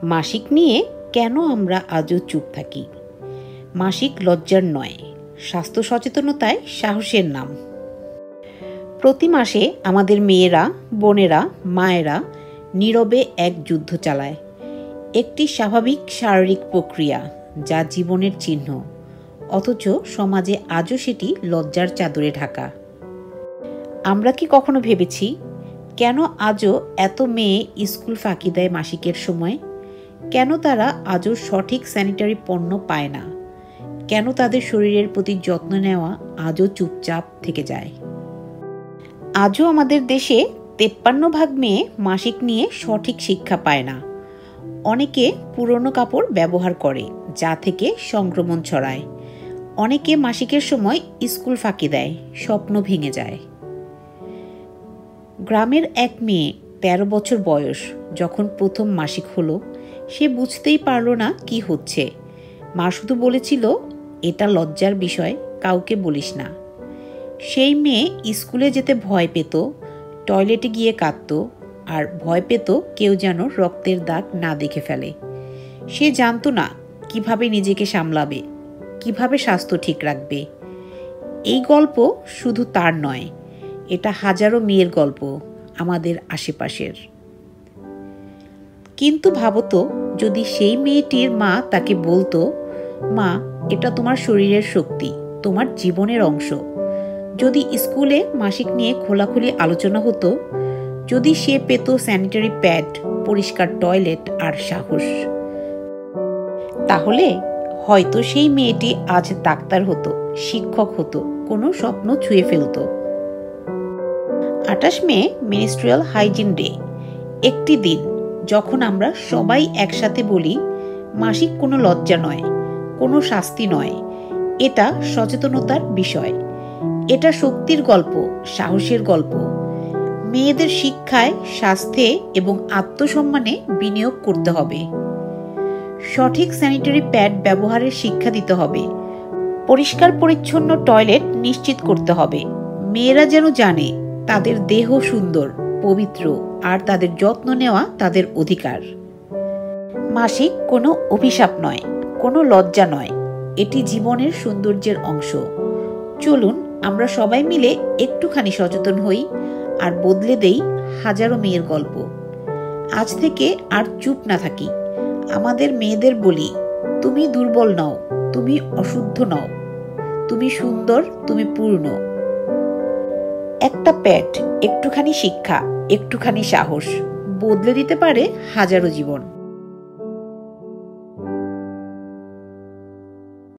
মাসিক নিয়ে কেন আমরা আজও চুপ থাকি? মাসিক লজ্জার নয়, স্বাস্থ্য সচেতনতায় সাহসের নাম। প্রতি মাসে আমাদের মেয়েরা, বোনেরা, মায়েরা নীরবে এক যুদ্ধ চালায়। একটি স্বাভাবিক শারীরিক প্রক্রিয়া যা জীবনের চিহ্ন, অথচ সমাজে আজও সেটি লজ্জার চাদরে ঢাকা। আমরা কি কখনো ভেবেছি কেন আজও এত মেয়ে স্কুল ফাঁকি দেয় মাসিকের সময়? কেন তারা আজও সঠিক স্যানিটারি পণ্য পায় না? কেন তাদের শরীরের প্রতি যত্ন নেওয়া আজও চুপচাপ থেকে যায়? আজও আমাদের দেশে 53% মেয়ে মাসিক নিয়ে সঠিক শিক্ষা পায় না। অনেকে পুরনো কাপড় ব্যবহার করে, যা থেকে সংক্রমণ ছড়ায়। অনেকে মাসিকের সময় স্কুল ফাঁকি দেয়, স্বপ্ন ভেঙে যায়। গ্রামের এক মেয়ে 13 বছর বয়স যখন প্রথম মাসিক হলো, সে বুঝতেই পারল না কি হচ্ছে। মা শুধু বলেছিল, এটা লজ্জার বিষয়, কাউকে বলিস না। সেই মেয়ে স্কুলে যেতে ভয় পেত, টয়লেটে গিয়ে কাঁদত, আর ভয় পেত কেউ যেন রক্তের দাগ না দেখে ফেলে। সে জানতো না কিভাবে নিজেকে সামলাবে, কিভাবে স্বাস্থ্য ঠিক রাখবে। এই গল্প শুধু তার নয়, এটা হাজারো মেয়ের গল্প আমাদের আশেপাশের। কিন্তু ভাবতো, যদি সেই মেয়েটির মা তাকে বলতো, মা, এটা তোমার শরীরের শক্তি, তোমার জীবনের অংশ। যদি স্কুলে মাসিক নিয়ে খোলাখুলি আলোচনা হতো, যদি সে পেত স্যানিটারি প্যাড, পরিষ্কার টয়লেট আর সাহস, তাহলে হয়তো সেই মেয়েটি আজ ডাক্তার হতো, শিক্ষক হতো, কোনো স্বপ্ন ছুঁয়ে ফেলতো। 28 মে মেনস্ট্রুয়াল হাইজিন ডে, একটি দিন যখন আমরা সবাই একসাথে বলি, মাসিক কোনো লজ্জা নয়, কোনো শাস্তি নয়, এটা সচেতনতার বিষয়। এটা শক্তির গল্প, সাহসের গল্প। মেয়েদের শিক্ষায়, স্বাস্থ্যে এবং আত্মসম্মানে বিনিয়োগ করতে হবে। সঠিক স্যানিটারি প্যাড ব্যবহারের শিক্ষা দিতে হবে। পরিষ্কার পরিচ্ছন্ন টয়লেট নিশ্চিত করতে হবে। মেয়েরা যেন জানে তাদের দেহ সুন্দর, পবিত্র, আর তাদের যত্ন নেওয়া তাদের অধিকার। মাসিক কোনো অভিশাপ নয়, কোনো লজ্জা নয়, এটি জীবনের সৌন্দর্যের অংশ। চলুন আমরা সবাই মিলে একটুখানি সচেতন হই আর বদলে দেই হাজারো মেয়ের গল্প। আজ থেকে আর চুপ না থাকি। আমাদের মেয়েদের বলি, তুমি দুর্বল নও, তুমি অশুদ্ধ নও, তুমি সুন্দর, তুমি পূর্ণ। একটা প্যাড, একটুখানি শিক্ষা, একটুখানি সাহস বদলে দিতে পারে হাজারো জীবন।